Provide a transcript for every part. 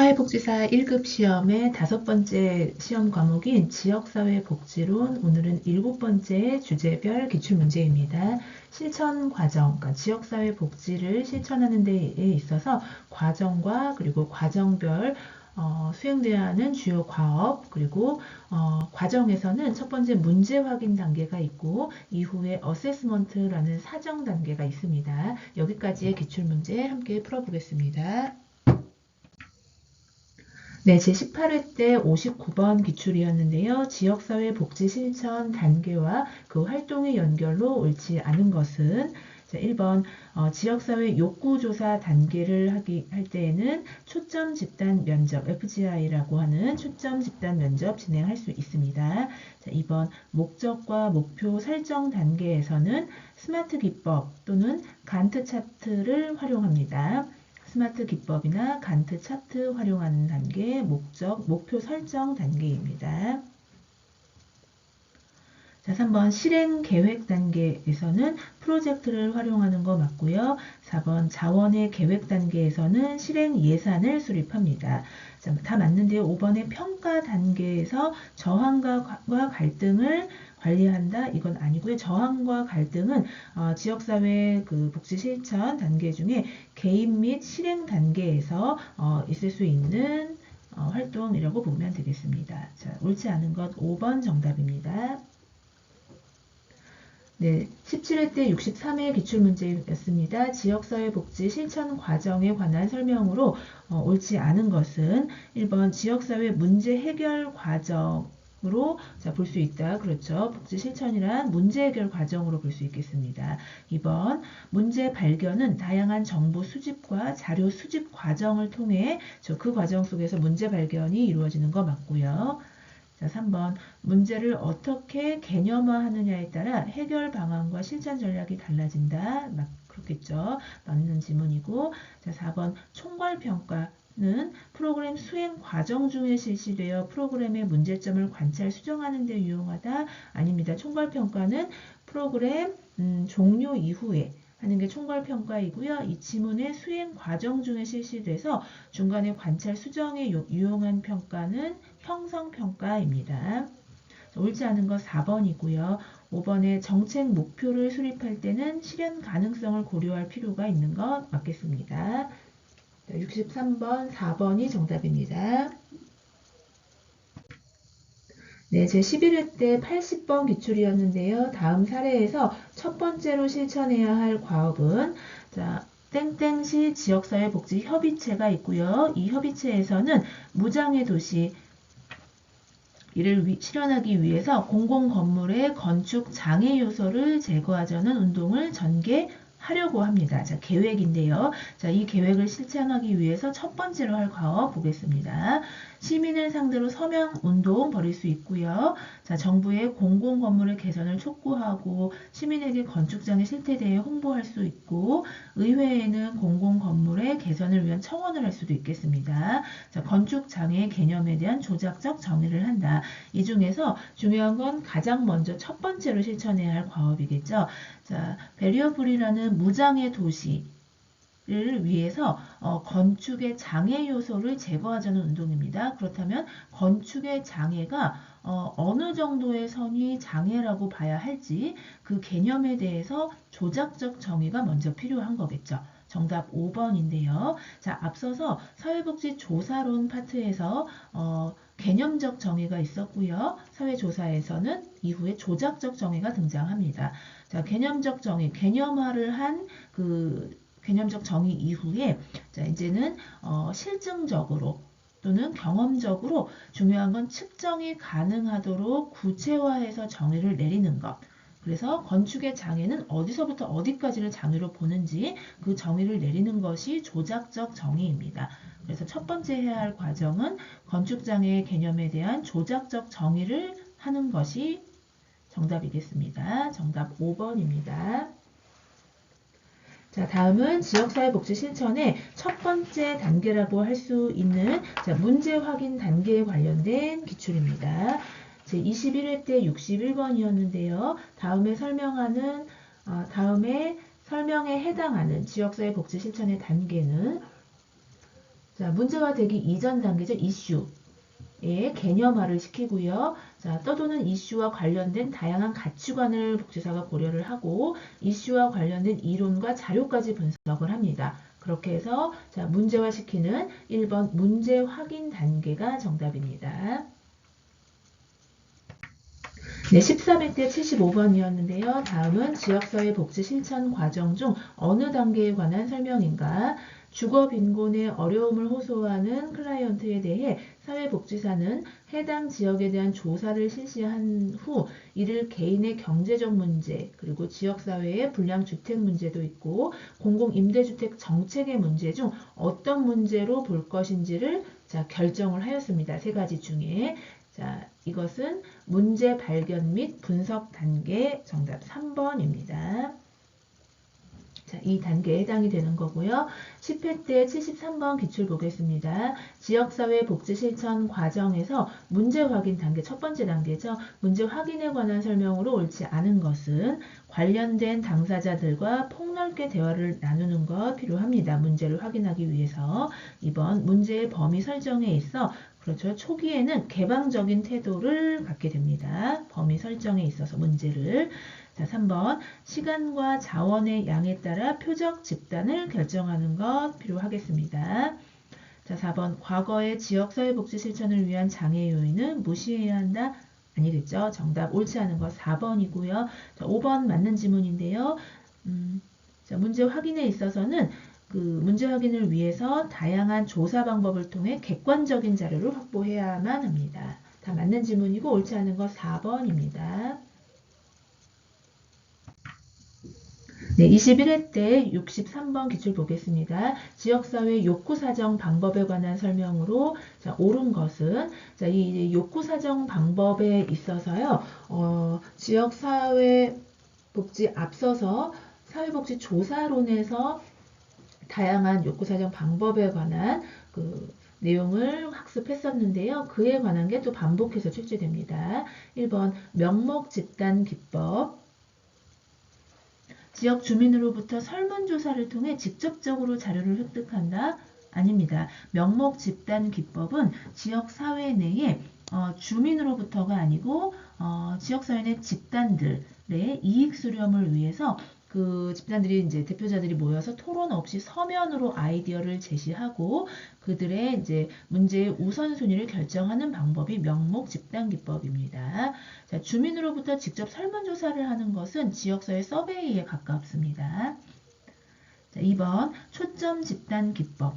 사회복지사 1급 시험의 5번째 시험 과목인 지역사회복지론, 오늘은 7번째 주제별 기출문제입니다. 실천 과정, 그러니까 지역사회복지를 실천하는 데 있어서 과정과 그리고 과정별 수행되어야 하는 주요 과업, 그리고 과정에서는 첫 번째 문제 확인 단계가 있고 이후에 어세스먼트라는 사정 단계가 있습니다. 여기까지의 기출문제 함께 풀어보겠습니다. 네, 제18회 때 59번 기출이었는데요. 지역사회 복지 실천 단계와 그 활동의 연결로 옳지 않은 것은, 자, 1번 지역사회 욕구조사 단계를 할 때에는 초점 집단 면접, FGI라고 하는 초점 집단 면접 진행할 수 있습니다. 자, 2번 목적과 목표 설정 단계에서는 스마트 기법 또는 간트 차트를 활용합니다. 스마트 기법이나 간트 차트 활용하는 단계, 목표 설정 단계입니다. 자, 3번 실행 계획 단계에서는 프로젝트를 활용하는 거 맞고요. 4번 자원의 계획 단계에서는 실행 예산을 수립합니다. 자, 다 맞는데요. 5번의 평가 단계에서 저항과 갈등을 관리한다. 이건 아니고요. 저항과 갈등은 지역사회 그 복지 실천 단계 중에 개입 및 실행 단계에서 있을 수 있는 활동이라고 보면 되겠습니다. 자, 옳지 않은 것 5번 정답입니다. 네, 17회 때 63회 기출문제였습니다. 지역사회복지 실천 과정에 관한 설명으로 옳지 않은 것은 1번 지역사회 문제 해결 과정으로 볼 수 있다. 그렇죠. 복지 실천이란 문제 해결 과정으로 볼 수 있겠습니다. 2번 문제 발견은 다양한 정보 수집과 자료 수집 과정을 통해 그 과정 속에서 문제 발견이 이루어지는 거 맞고요. 자, 3번 문제를 어떻게 개념화하느냐에 따라 해결 방안과 실천 전략이 달라진다. 그렇겠죠. 맞는 지문이고. 자, 4번 총괄평가는 프로그램 수행 과정 중에 실시되어 프로그램의 문제점을 관찰 수정하는 데 유용하다. 아닙니다. 총괄평가는 프로그램 종료 이후에 하는 게 총괄평가이고요. 이 지문의 수행 과정 중에 실시돼서 중간에 관찰 수정에 유용한 평가는 형성평가입니다. 옳지 않은 거 4번이고요. 5번에 정책 목표를 수립할 때는 실현 가능성을 고려할 필요가 있는 것 맞겠습니다. 63번, 4번이 정답입니다. 네, 제 11회 때 80번 기출이었는데요. 다음 사례에서 첫 번째로 실천해야 할 과업은, 자, 땡땡시 지역사회복지협의체가 있고요. 이 협의체에서는 무장애 도시, 이를 실현하기 위해서 공공건물의 건축 장애 요소를 제거하자는 운동을 전개하려고 합니다. 자, 계획인데요. 자, 이 계획을 실천하기 위해서 첫 번째로 할 과업 보겠습니다. 시민을 상대로 서명 운동 벌일 수 있고요. 자, 정부의 공공건물의 개선을 촉구하고 시민에게 건축장애 실태에 대해 홍보할 수 있고, 의회에는 공공건물의 개선을 위한 청원을 할 수도 있겠습니다. 자, 건축장애 개념에 대한 조작적 정의를 한다. 이 중에서 중요한 건 가장 먼저 첫 번째로 실천해야 할 과업이겠죠. 자, 베리어풀이라는 무장애 도시 를 위해서 건축의 장애 요소를 제거하자는 운동입니다. 그렇다면 건축의 장애가 어느 정도의 선이 장애라고 봐야 할지 그 개념에 대해서 조작적 정의가 먼저 필요한 거겠죠. 정답 5번인데요. 자, 앞서서 사회복지 조사론 파트에서 개념적 정의가 있었고요. 사회조사에서는 이후에 조작적 정의가 등장합니다. 자, 개념적 정의, 개념화를 한 개념적 정의 이후에, 자, 이제는 실증적으로 또는 경험적으로 중요한 건 측정이 가능하도록 구체화해서 정의를 내리는 것. 그래서 건축의 장애는 어디서부터 어디까지를 장애로 보는지 그 정의를 내리는 것이 조작적 정의입니다. 그래서 첫 번째 해야 할 과정은 건축장애의 개념에 대한 조작적 정의를 하는 것이 정답이겠습니다. 정답 5번입니다. 자, 다음은 지역사회복지 실천의 첫 번째 단계라고 할 수 있는 문제 확인 단계에 관련된 기출입니다. 제 21회 때 61번이었는데요. 다음에 설명에 해당하는 지역사회복지 실천의 단계는 자, 문제화되기 이전 단계죠. 이슈의 개념화를 시키고요. 자, 떠도는 이슈와 관련된 다양한 가치관을 복지사가 고려를 하고 이슈와 관련된 이론과 자료까지 분석을 합니다. 그렇게 해서 자, 문제화시키는 1번 문제 확인 단계가 정답입니다. 네, 13회 때 75번이었는데요. 다음은 지역사회 복지 실천 과정 중 어느 단계에 관한 설명인가? 주거 빈곤의 어려움을 호소하는 클라이언트에 대해 사회복지사는 해당 지역에 대한 조사를 실시한 후 이를 개인의 경제적 문제, 그리고 지역사회의 불량 주택 문제도 있고 공공임대주택 정책의 문제 중 어떤 문제로 볼 것인지를 자, 결정을 하였습니다. 세 가지 중에. 자, 이것은 문제 발견 및 분석 단계 정답 3번입니다. 자, 이 단계에 해당이 되는 거고요. 10회 때 73번 기출 보겠습니다. 지역사회 복지 실천 과정에서 문제 확인 단계, 첫 번째 단계죠. 문제 확인에 관한 설명으로 옳지 않은 것은 관련된 당사자들과 폭넓게 대화를 나누는 것 필요합니다. 문제를 확인하기 위해서. 2번, 문제의 범위 설정에 있어 그렇죠. 초기에는 개방적인 태도를 갖게 됩니다. 범위 설정에 있어서 문제를. 자, 3번 시간과 자원의 양에 따라 표적 집단을 결정하는 것 필요하겠습니다. 자, 4번 과거의 지역사회복지 실천을 위한 장애 요인은 무시해야 한다? 아니겠죠. 정답 옳지 않은 거 4번이고요. 자, 5번 맞는 지문인데요. 자, 문제 확인에 있어서는 그 문제 확인을 위해서 다양한 조사 방법을 통해 객관적인 자료를 확보해야만 합니다. 다 맞는 지문이고 옳지 않은 거 4번입니다. 네, 21회 때 63번 기출 보겠습니다. 지역사회 욕구사정 방법에 관한 설명으로 자, 옳은 것은 자, 이 욕구사정 방법에 있어서요. 지역사회 복지 앞서서 사회복지 조사론에서 다양한 욕구사정 방법에 관한 그 내용을 학습했었는데요. 그에 관한 게 또 반복해서 출제됩니다. 1번 명목 집단 기법 지역 주민으로부터 설문조사를 통해 직접적으로 자료를 획득한다? 아닙니다. 명목 집단 기법은 지역사회 내에 주민으로부터가 아니고 지역사회 내 집단들의 이익 수렴을 위해서 그 집단들이 이제 대표자들이 모여서 토론 없이 서면으로 아이디어를 제시하고 그들의 이제 문제의 우선순위를 결정하는 방법이 명목 집단 기법입니다. 자, 주민으로부터 직접 설문조사를 하는 것은 지역사회 서베이에 가깝습니다. 자, 2번 초점 집단 기법.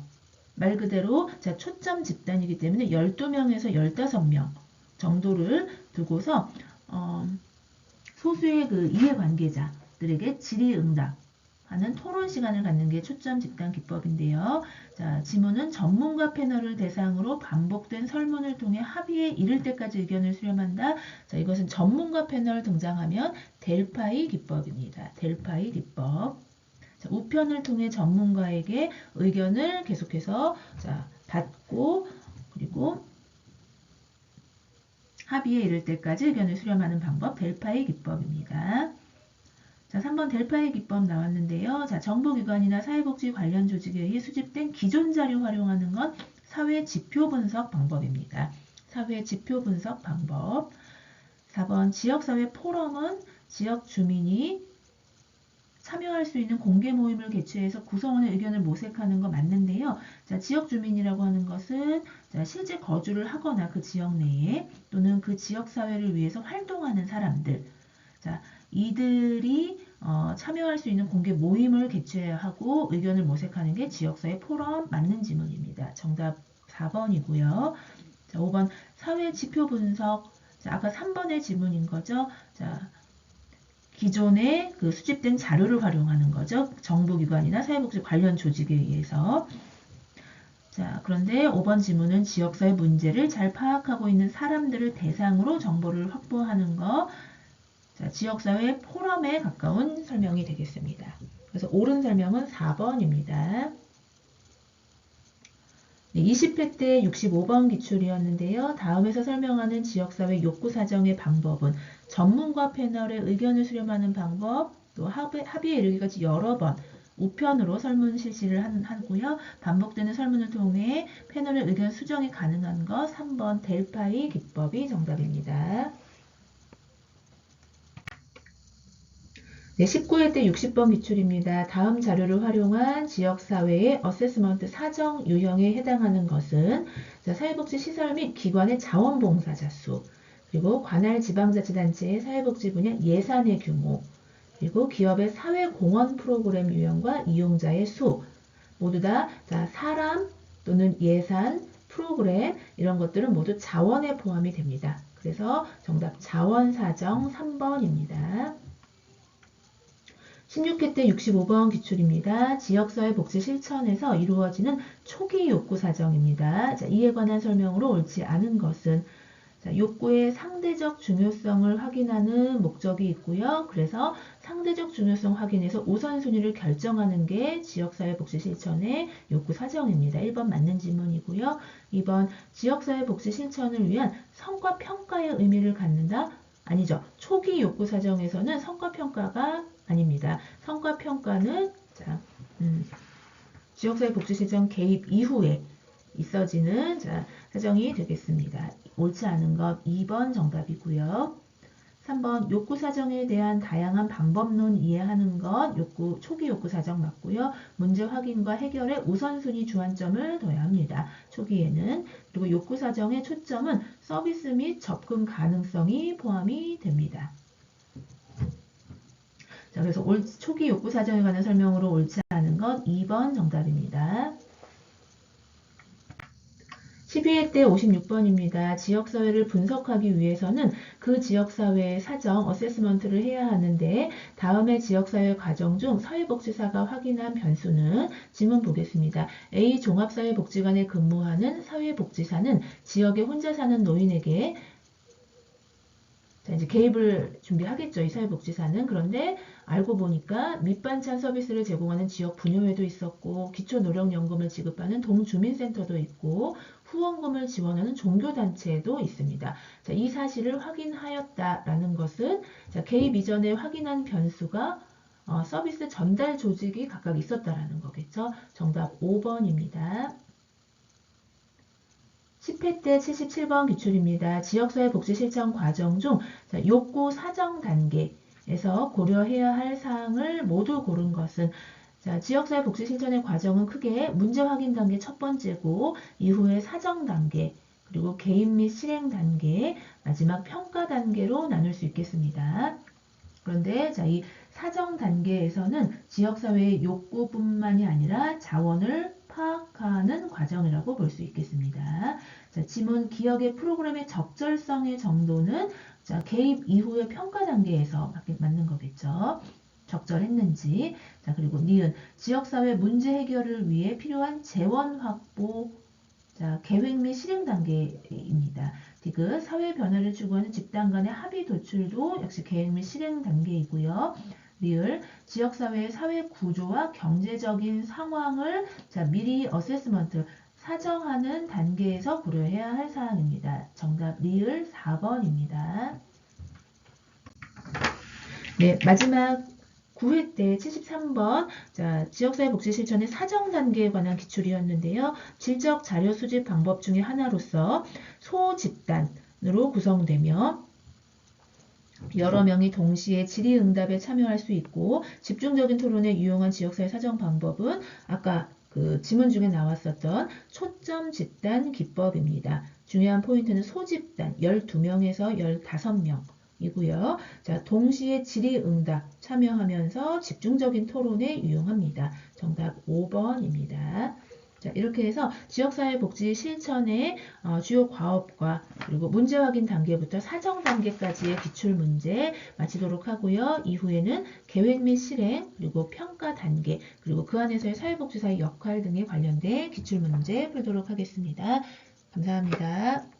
말 그대로 자, 초점 집단이기 때문에 12명에서 15명 정도를 두고서 소수의 그 이해관계자들에게 질의응답하는 토론 시간을 갖는 게 초점 집단 기법인데요. 자, 지문은 전문가 패널을 대상으로 반복된 설문을 통해 합의에 이를 때까지 의견을 수렴한다. 자, 이것은 전문가 패널 등장하면 델파이 기법입니다. 델파이 기법. 자, 우편을 통해 전문가에게 의견을 계속해서 자, 받고 그리고 합의에 이를 때까지 의견을 수렴하는 방법 델파이 기법입니다. 자, 3번 델파이 기법 나왔는데요. 자, 정부기관이나 사회복지 관련 조직에 의해 수집된 기존 자료 활용하는 건 사회 지표 분석 방법입니다. 사회 지표 분석 방법. 4번 지역사회 포럼은 지역 주민이 참여할 수 있는 공개 모임을 개최해서 구성원의 의견을 모색하는 거 맞는데요. 자, 지역 주민이라고 하는 것은 자, 실제 거주를 하거나 그 지역 내에 또는 그 지역 사회를 위해서 활동하는 사람들. 자, 이들이 참여할 수 있는 공개 모임을 개최하고 의견을 모색하는 게 지역사회 포럼 맞는 지문입니다. 정답 4번이고요. 자, 5번 사회 지표 분석. 자, 아까 3번의 지문인 거죠. 자, 기존에 그 수집된 자료를 활용하는 거죠. 정부기관이나 사회복지 관련 조직에 의해서. 자, 그런데 5번 지문은 지역사회 문제를 잘 파악하고 있는 사람들을 대상으로 정보를 확보하는 거. 자, 지역사회 포럼에 가까운 설명이 되겠습니다. 그래서 옳은 설명은 4번입니다. 네, 20회 때 65번 기출이었는데요. 다음에서 설명하는 지역사회 욕구사정의 방법은 전문가 패널의 의견을 수렴하는 방법, 또 합의에 이르기까지 여러 번 우편으로 설문 실시를 하고요. 반복되는 설문을 통해 패널의 의견 수정이 가능한 것 3번 델파이 기법이 정답입니다. 네, 19회 때 60번 기출입니다. 다음 자료를 활용한 지역사회의 어세스먼트 사정 유형에 해당하는 것은 사회복지시설 및 기관의 자원봉사자 수, 그리고 관할 지방자치단체의 사회복지 분야 예산의 규모, 그리고 기업의 사회공헌 프로그램 유형과 이용자의 수, 모두 다 사람 또는 예산, 프로그램 이런 것들은 모두 자원에 포함이 됩니다. 그래서 정답 자원사정 3번입니다. 16회 때 65번 기출입니다. 지역사회 복지 실천에서 이루어지는 초기 욕구 사정입니다. 자, 이에 관한 설명으로 옳지 않은 것은 욕구의 상대적 중요성을 확인하는 목적이 있고요. 그래서 상대적 중요성 확인에서 우선순위를 결정하는 게 지역사회 복지 실천의 욕구 사정입니다. 1번 맞는 질문이고요. 2번 지역사회 복지 실천을 위한 성과 평가의 의미를 갖는다? 아니죠. 초기 욕구 사정에서는 성과 평가가 아닙니다. 성과 평가는 지역사회 복지 실천 개입 이후에 있어지는 사정이 되겠습니다. 옳지 않은 것 2번 정답이고요. 3번 욕구 사정에 대한 다양한 방법론 이해하는 것 초기 욕구 사정 맞고요. 문제 확인과 해결에 우선순위 주안점을 둬야 합니다. 초기에는. 그리고 욕구 사정의 초점은 서비스 및 접근 가능성이 포함이 됩니다. 자, 그래서 초기 욕구 사정에 관한 설명으로 옳지 않은 것 2번 정답입니다. 12회 때 56번입니다. 지역사회를 분석하기 위해서는 그 지역사회의 사정, 어세스먼트를 해야 하는데 다음의 지역사회 과정 중 사회복지사가 확인한 변수는 지문 보겠습니다. A. 종합사회복지관에 근무하는 사회복지사는 지역에 혼자 사는 노인에게 이제 개입을 준비하겠죠. 이 사회복지사는. 그런데 알고 보니까 밑반찬 서비스를 제공하는 지역 분여회도 있었고 기초노령연금을 지급하는 동주민센터도 있고 후원금을 지원하는 종교단체도 있습니다. 자, 이 사실을 확인하였다라는 것은 개입 이전에 확인한 변수가 서비스 전달 조직이 각각 있었다라는 거겠죠. 정답 5번입니다. 10회 때 77번 기출입니다. 지역사회 복지 실천 과정 중 욕구 사정 단계에서 고려해야 할 사항을 모두 고른 것은 지역사회 복지 실천의 과정은 크게 문제 확인 단계 첫 번째고 이후에 사정 단계 그리고 개입 및 실행 단계 마지막 평가 단계로 나눌 수 있겠습니다. 그런데 이 사정 단계에서는 지역사회의 욕구뿐만이 아니라 자원을 파악하는 과정이라고 볼 수 있겠습니다. 자, 지문 기억의 프로그램의 적절성의 정도는 개입 이후의 평가 단계에서 맞는 거겠죠. 적절했는지. 자, 그리고 니은 지역사회 문제 해결을 위해 필요한 재원 확보 계획 및 실행 단계입니다. 디귿 사회 변화를 추구하는 집단 간의 합의 도출도 역시 계획 및 실행 단계이고요. 리을 지역사회의 사회 구조와 경제적인 상황을 미리 어세스먼트 사정하는 단계에서 고려해야 할 사항입니다. 정답 리을 4번입니다. 네, 마지막 9회 때 73번 지역사회 복지 실천의 사정 단계에 관한 기출이었는데요. 질적 자료 수집 방법 중에 하나로서 소집단으로 구성되며 여러 명이 동시에 질의응답에 참여할 수 있고 집중적인 토론에 유용한 지역사회 사정 방법은 아까 그 지문 중에 나왔었던 초점 집단 기법입니다. 중요한 포인트는 소집단 12명에서 15명 이고요. 자, 동시에 질의응답 참여하면서 집중적인 토론에 유용합니다. 정답 5번입니다. 자, 이렇게 해서 지역사회 복지 실천의 주요 과업과 그리고 문제 확인 단계부터 사정 단계까지의 기출 문제 마치도록 하고요. 이후에는 계획 및 실행 그리고 평가 단계 그리고 그 안에서의 사회복지사의 역할 등에 관련된 기출 문제 풀도록 하겠습니다. 감사합니다.